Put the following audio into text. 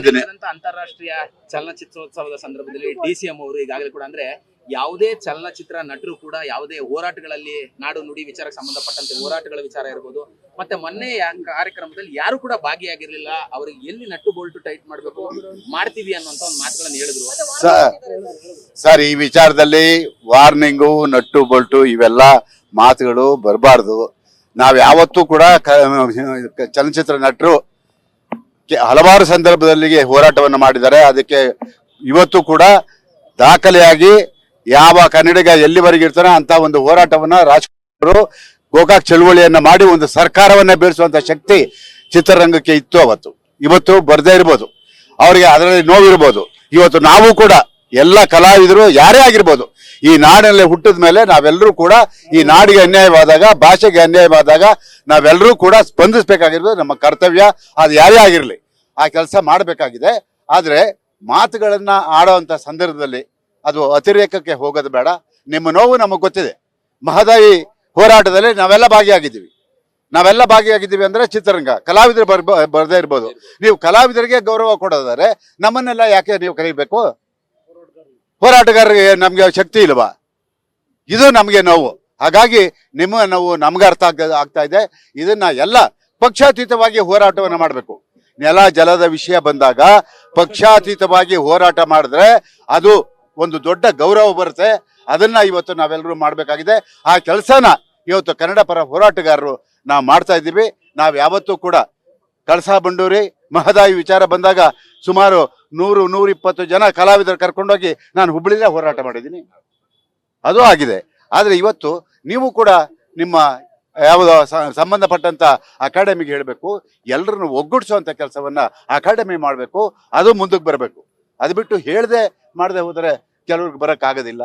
ಇದ್ದೀನಿ. ಅಂತಾರಾಷ್ಟ್ರೀಯ ಚಲನಚಿತ್ರೋತ್ಸವದ ಸಂದರ್ಭದಲ್ಲಿ DCM ಅವರು ಈಗಾಗಲೇ ಕೂಡ ಅಂದ್ರೆ ಯಾವುದೇ ಚಲನಚಿತ್ರ ನಟರು ಕೂಡ ಯಾವುದೇ ಹೋರಾಟಗಳಲ್ಲಿ ನಾಡು ನುಡಿ ವಿಚಾರಕ್ಕೆ ಸಂಬಂಧಪಟ್ಟಂತೆ ಹೋರಾಟಗಳ ವಿಚಾರ ಇರ್ಬೋದು, ಮತ್ತೆ ಮೊನ್ನೆ ಕಾರ್ಯಕ್ರಮದಲ್ಲಿ ಯಾರು ಕೂಡ ಭಾಗಿಯಾಗಿರ್ಲಿಲ್ಲ, ಅವ್ರಿಗೆ ಎಲ್ಲಿ ನಟ್ಟು ಬೋಲ್ಟು ಟೈಟ್ ಮಾಡ್ಬೇಕು ಮಾಡ್ತೀವಿ ಅನ್ನುವಂತ ಒಂದು ಮಾತುಗಳನ್ನು ಹೇಳಿದ್ರು. ಸರ್, ಈ ವಿಚಾರದಲ್ಲಿ ವಾರ್ನಿಂಗು, ನಟ್ಟು ಬೋಲ್ಟು ಇವೆಲ್ಲ ಮಾತುಗಳು ಬರಬಾರ್ದು. ನಾವ್ ಯಾವತ್ತೂ ಕೂಡ ಚಲನಚಿತ್ರ ನಟರು ಹಲವಾರು ಸಂದರ್ಭದಲ್ಲಿ ಹೋರಾಟವನ್ನು ಮಾಡಿದ್ದಾರೆ. ಅದಕ್ಕೆ ಇವತ್ತು ಕೂಡ ದಾಖಲೆಯಾಗಿ ಯಾವ ಕನ್ನಡಿಗ ಎಲ್ಲಿವರೆಗೆ ಇರ್ತಾನೆ ಅಂತ ಒಂದು ಹೋರಾಟವನ್ನ ರಾಜಕೀಯರು ಗೋಕಾಕ್ ಚಳುವಳಿಯನ್ನ ಮಾಡಿ ಒಂದು ಸರ್ಕಾರವನ್ನ ಬೀಳಿಸುವಂತ ಶಕ್ತಿ ಚಿತ್ರರಂಗಕ್ಕೆ ಇತ್ತು ಅವತ್ತು. ಇವತ್ತು ಬರ್ದೇ ಇರ್ಬೋದು, ಅವರಿಗೆ ಅದರಲ್ಲಿ ನೋವಿರ್ಬೋದು. ಇವತ್ತು ನಾವು ಕೂಡ ಎಲ್ಲ ಕಲಾವಿದರು ಯಾರೇ ಆಗಿರ್ಬೋದು, ಈ ನಾಡಿನಲ್ಲಿ ಹುಟ್ಟಿದ ಮೇಲೆ ನಾವೆಲ್ಲರೂ ಕೂಡ ಈ ನಾಡಿಗೆ ಅನ್ಯಾಯವಾದಾಗ, ಭಾಷೆಗೆ ಅನ್ಯಾಯವಾದಾಗ ನಾವೆಲ್ಲರೂ ಕೂಡ ಸ್ಪಂದಿಸಬೇಕಾಗಿರೋದು ನಮ್ಮ ಕರ್ತವ್ಯ. ಅದು ಯಾರೇ ಆಗಿರ್ಲಿ ಆ ಕೆಲಸ ಮಾಡಬೇಕಾಗಿದೆ. ಆದ್ರೆ ಮಾತುಗಳನ್ನ ಆಡುವಂತ ಸಂದರ್ಭದಲ್ಲಿ ಅದು ಅತಿರೇಕಕ್ಕೆ ಹೋಗೋದು ಬೇಡ. ನಿಮ್ಮ ನೋವು ನಮಗೆ ಗೊತ್ತಿದೆ. ಮಹದಾಯಿ ಹೋರಾಟದಲ್ಲಿ ನಾವೆಲ್ಲ ಭಾಗಿಯಾಗಿದ್ದೀವಿ ಅಂದ್ರೆ ಚಿತ್ರರಂಗ ಕಲಾವಿದರು ಬರ್ದೇ ಇರ್ಬೋದು. ನೀವು ಕಲಾವಿದರಿಗೆ ಗೌರವ ಕೊಡೋದಾದ್ರೆ ನಮ್ಮನ್ನೆಲ್ಲ ಯಾಕೆ ನೀವು ಕರೀಬೇಕು? ಹೋರಾಟಗಾರರಿಗೆ ನಮ್ಗೆ ಶಕ್ತಿ ಇಲ್ವಾ? ಇದು ನಮ್ಗೆ ನೋವು. ಹಾಗಾಗಿ ನಿಮ್ಮ ನೋವು ನಮ್ಗೆ ಅರ್ಥ ಆಗ್ತಾ ಇದೆ. ಇದನ್ನ ಎಲ್ಲ ಪಕ್ಷಾತೀತವಾಗಿ ಹೋರಾಟವನ್ನ ಮಾಡಬೇಕು. ನೆಲ ಜಲದ ವಿಷಯ ಬಂದಾಗ ಪಕ್ಷಾತೀತವಾಗಿ ಹೋರಾಟ ಮಾಡಿದ್ರೆ ಅದು ಒಂದು ದೊಡ್ಡ ಗೌರವ ಬರುತ್ತೆ. ಅದನ್ನ ಇವತ್ತು ನಾವೆಲ್ಲರೂ ಮಾಡಬೇಕಾಗಿದೆ. ಆ ಕೆಲಸನ ಇವತ್ತು ಕನ್ನಡ ಪರ ಹೋರಾಟಗಾರರು ನಾವು ಮಾಡ್ತಾ ಇದ್ದೀವಿ. ನಾವು ಯಾವತ್ತೂ ಕೂಡ ಕಳಸಾ ಬಂಡೂರಿ ಮಹದಾಯಿ ವಿಚಾರ ಬಂದಾಗ ಸುಮಾರು 100-120 ಜನ ಕಲಾವಿದರು ಕರ್ಕೊಂಡೋಗಿ ನಾನು ಹುಬ್ಬಳ್ಳಿಲೇ ಹೋರಾಟ ಮಾಡಿದ್ದೀನಿ. ಅದು ಆಗಿದೆ. ಆದ್ರೆ ಇವತ್ತು ನೀವು ಕೂಡ ನಿಮ್ಮ ಯಾವುದೋ ಸಂಬಂಧಪಟ್ಟಂತ ಅಕಾಡೆಮಿಗೆ ಹೇಳಬೇಕು, ಎಲ್ಲರನ್ನು ಒಗ್ಗೂಡಿಸುವಂತ ಕೆಲಸವನ್ನ ಅಕಾಡೆಮಿ ಮಾಡಬೇಕು. ಅದು ಮುಂದಕ್ಕೆ ಬರಬೇಕು. ಅದು ಬಿಟ್ಟು ಮಾಡದೆ ಹೋದರೆ ಕೆಲವ್ರಿಗೆ ಬರಕ್ ಆಗೋದಿಲ್ಲ.